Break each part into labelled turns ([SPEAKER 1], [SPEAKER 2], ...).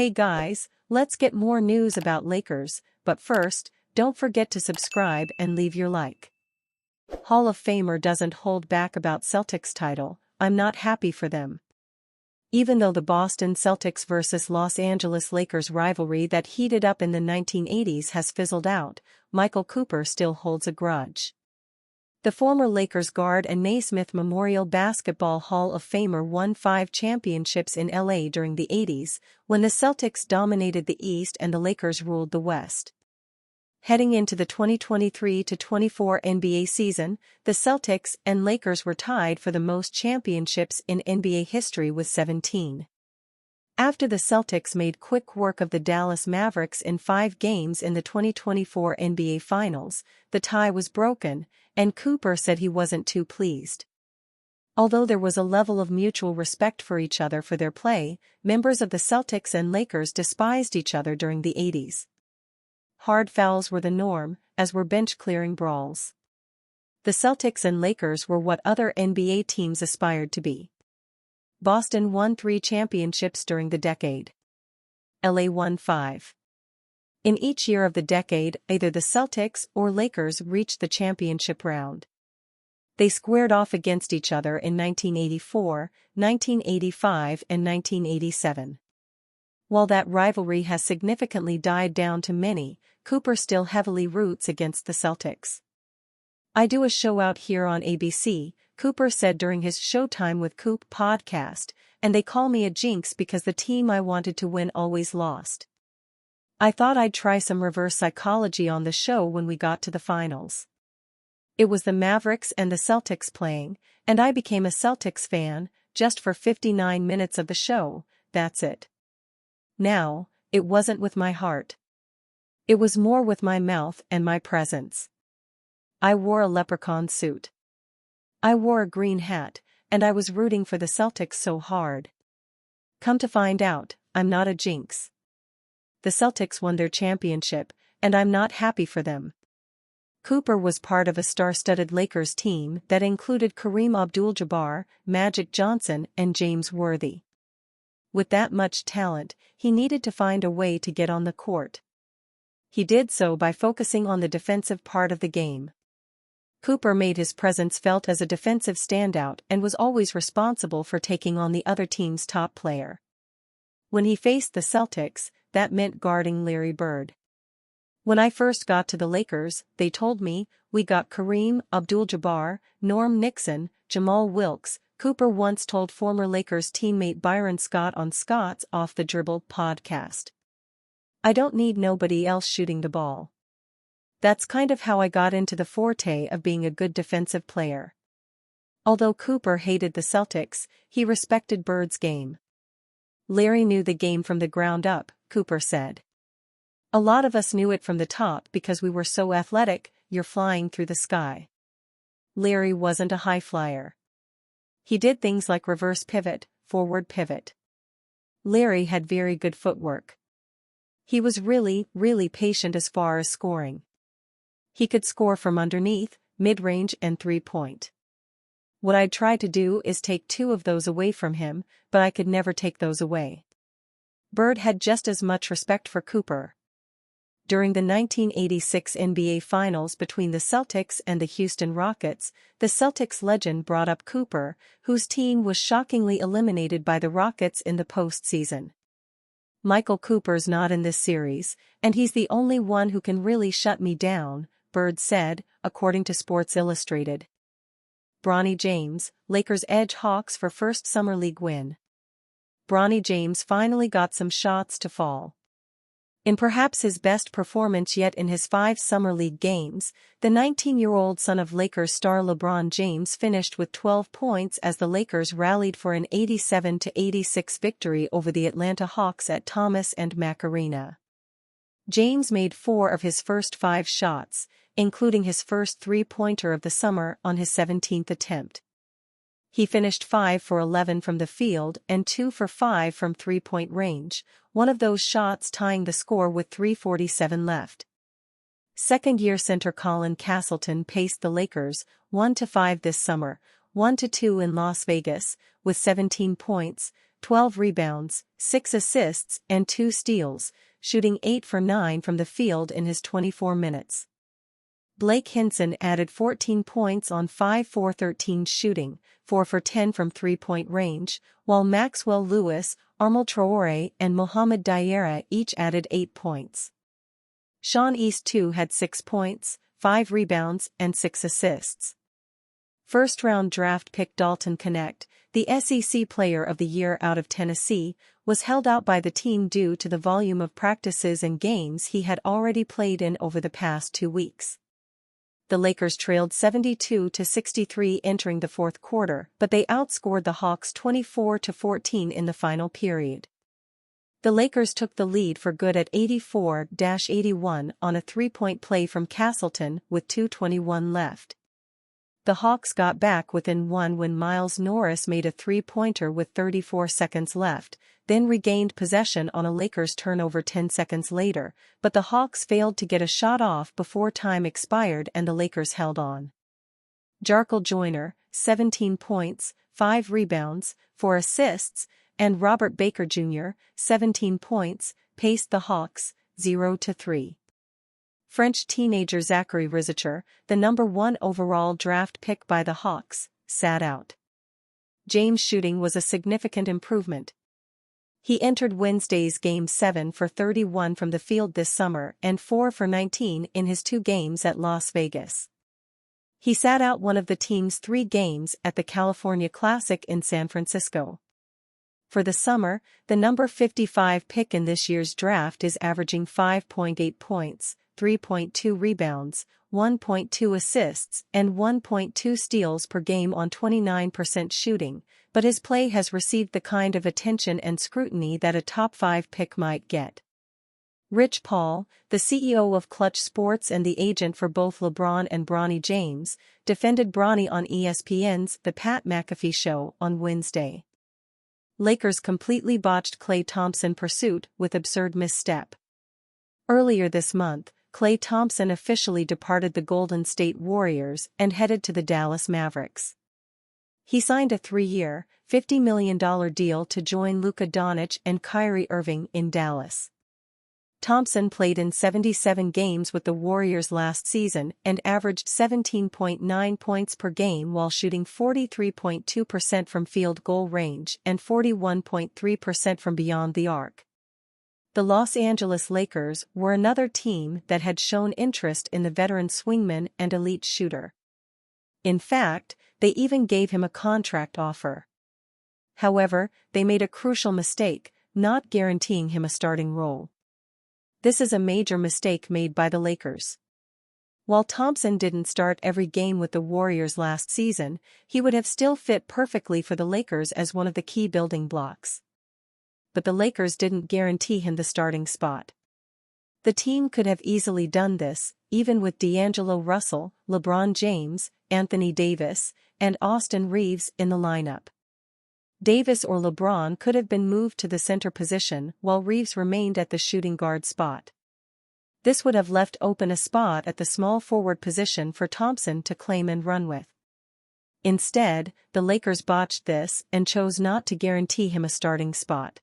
[SPEAKER 1] Hey guys, let's get more news about Lakers, but first, don't forget to subscribe and leave your like. Hall of Famer doesn't hold back about Celtics title, I'm not happy for them. Even though the Boston Celtics vs. Los Angeles Lakers rivalry that heated up in the 1980s has fizzled out, Michael Cooper still holds a grudge. The former Lakers guard and Naismith Memorial Basketball Hall of Famer won 5 championships in LA during the 80s, when the Celtics dominated the East and the Lakers ruled the West. Heading into the 2023-24 NBA season, the Celtics and Lakers were tied for the most championships in NBA history with 17. After the Celtics made quick work of the Dallas Mavericks in 5 games in the 2024 NBA Finals, the tie was broken, and Cooper said he wasn't too pleased. Although there was a level of mutual respect for each other for their play, members of the Celtics and Lakers despised each other during the 80s. Hard fouls were the norm, as were bench-clearing brawls. The Celtics and Lakers were what other NBA teams aspired to be. Boston won 3 championships during the decade. LA won 5. In each year of the decade, either the Celtics or Lakers reached the championship round. They squared off against each other in 1984, 1985 and 1987. While that rivalry has significantly died down to many, Cooper still heavily roots against the Celtics. "I do a show out here on ABC," Cooper said during his Showtime with Coop podcast, "and they call me a jinx because the team I wanted to win always lost. I thought I'd try some reverse psychology on the show when we got to the finals. It was the Mavericks and the Celtics playing, and I became a Celtics fan, just for 59 minutes of the show, that's it. Now, it wasn't with my heart. It was more with my mouth and my presence. I wore a leprechaun suit. I wore a green hat, and I was rooting for the Celtics so hard. Come to find out, I'm not a jinx. The Celtics won their championship, and I'm not happy for them." Cooper was part of a star-studded Lakers team that included Kareem Abdul-Jabbar, Magic Johnson and James Worthy. With that much talent, he needed to find a way to get on the court. He did so by focusing on the defensive part of the game. Cooper made his presence felt as a defensive standout and was always responsible for taking on the other team's top player. When he faced the Celtics, that meant guarding Larry Bird. "When I first got to the Lakers, they told me, we got Kareem Abdul-Jabbar, Norm Nixon, Jamal Wilkes," Cooper once told former Lakers teammate Byron Scott on Scott's Off the Dribble podcast. "I don't need nobody else shooting the ball. That's kind of how I got into the forte of being a good defensive player." Although Cooper hated the Celtics, he respected Bird's game. "Larry knew the game from the ground up," Cooper said. "A lot of us knew it from the top because we were so athletic, you're flying through the sky. Larry wasn't a high flyer. He did things like reverse pivot, forward pivot. Larry had very good footwork. He was really, really patient as far as scoring. He could score from underneath, mid-range and three-point. What I'd try to do is take 2 of those away from him, but I could never take those away." Bird had just as much respect for Cooper. During the 1986 NBA Finals between the Celtics and the Houston Rockets, the Celtics legend brought up Cooper, whose team was shockingly eliminated by the Rockets in the postseason. "Michael Cooper's not in this series, and he's the only one who can really shut me down," Bird said, according to Sports Illustrated. Bronny James, Lakers edge Hawks for first Summer League win. Bronny James finally got some shots to fall. In perhaps his best performance yet in his 5 Summer League games, the 19-year-old son of Lakers star LeBron James finished with 12 points as the Lakers rallied for an 87-86 victory over the Atlanta Hawks at Thomas and Mack Arena. James made 4 of his first 5 shots, including his first three-pointer of the summer on his 17th attempt. He finished 5 for 11 from the field and 2 for 5 from three-point range, one of those shots tying the score with 3:47 left. Second-year center Colin Castleton paced the Lakers 1-5 this summer, 1-2 in Las Vegas, with 17 points, 12 rebounds, 6 assists and 2 steals, shooting 8 for 9 from the field in his 24 minutes. Blake Hinson added 14 points on 5 for 13 shooting, 4 for 10 from three-point range, while Maxwell Lewis, Armel Traore and Mohamed Diarra each added 8 points. Sean East too had 6 points, 5 rebounds and 6 assists. First-round draft pick Dalton Knecht, the SEC Player of the Year out of Tennessee, was held out by the team due to the volume of practices and games he had already played in over the past 2 weeks. The Lakers trailed 72-63 entering the fourth quarter, but they outscored the Hawks 24-14 in the final period. The Lakers took the lead for good at 84-81 on a three-point play from Castleton with 2:21 left. The Hawks got back within one when Miles Norris made a three-pointer with 34 seconds left, then regained possession on a Lakers turnover 10 seconds later, but the Hawks failed to get a shot off before time expired and the Lakers held on. Jarkel Joyner, 17 points, 5 rebounds, 4 assists, and Robert Baker Jr., 17 points, paced the Hawks, 0-3. French teenager Zachary Rizicher, the number 1 overall draft pick by the Hawks, sat out. James' shooting was a significant improvement. He entered Wednesday's Game 7 for 31 from the field this summer and 4 for 19 in his 2 games at Las Vegas. He sat out one of the team's 3 games at the California Classic in San Francisco. For the summer, the number 55 pick in this year's draft is averaging 5.8 points, 3.2 rebounds, 1.2 assists and 1.2 steals per game on 29% shooting, but his play has received the kind of attention and scrutiny that a top 5 pick might get. Rich Paul, the CEO of Clutch Sports and the agent for both LeBron and Bronny James, defended Bronny on ESPN's The Pat McAfee Show on Wednesday. Lakers completely botched Klay Thompson pursuit with absurd misstep. Earlier this month, Klay Thompson officially departed the Golden State Warriors and headed to the Dallas Mavericks. He signed a 3-year, $50 million deal to join Luka Doncic and Kyrie Irving in Dallas. Thompson played in 77 games with the Warriors last season and averaged 17.9 points per game while shooting 43.2% from field goal range and 41.3% from beyond the arc. The Los Angeles Lakers were another team that had shown interest in the veteran swingman and elite shooter. In fact, they even gave him a contract offer. However, they made a crucial mistake, not guaranteeing him a starting role. This is a major mistake made by the Lakers. While Thompson didn't start every game with the Warriors last season, he would have still fit perfectly for the Lakers as one of the key building blocks. But the Lakers didn't guarantee him the starting spot. The team could have easily done this, even with D'Angelo Russell, LeBron James, Anthony Davis, and Austin Reeves in the lineup. Davis or LeBron could have been moved to the center position while Reeves remained at the shooting guard spot. This would have left open a spot at the small forward position for Thompson to claim and run with. Instead, the Lakers botched this and chose not to guarantee him a starting spot.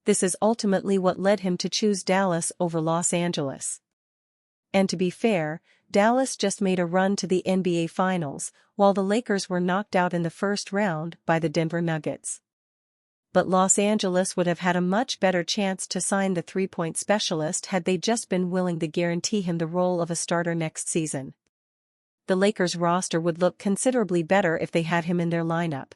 [SPEAKER 1] This is ultimately what led him to choose Dallas over Los Angeles. And to be fair, Dallas just made a run to the NBA Finals, while the Lakers were knocked out in the first round by the Denver Nuggets. But Los Angeles would have had a much better chance to sign the three-point specialist had they just been willing to guarantee him the role of a starter next season. The Lakers' roster would look considerably better if they had him in their lineup.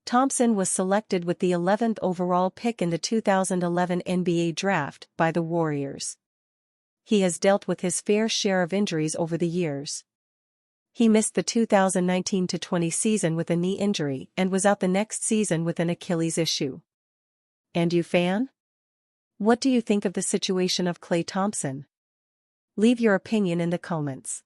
[SPEAKER 1] Thompson was selected with the 11th overall pick in the 2011 NBA Draft by the Warriors. He has dealt with his fair share of injuries over the years. He missed the 2019-20 season with a knee injury and was out the next season with an Achilles issue. And you, fan? What do you think of the situation of Klay Thompson? Leave your opinion in the comments.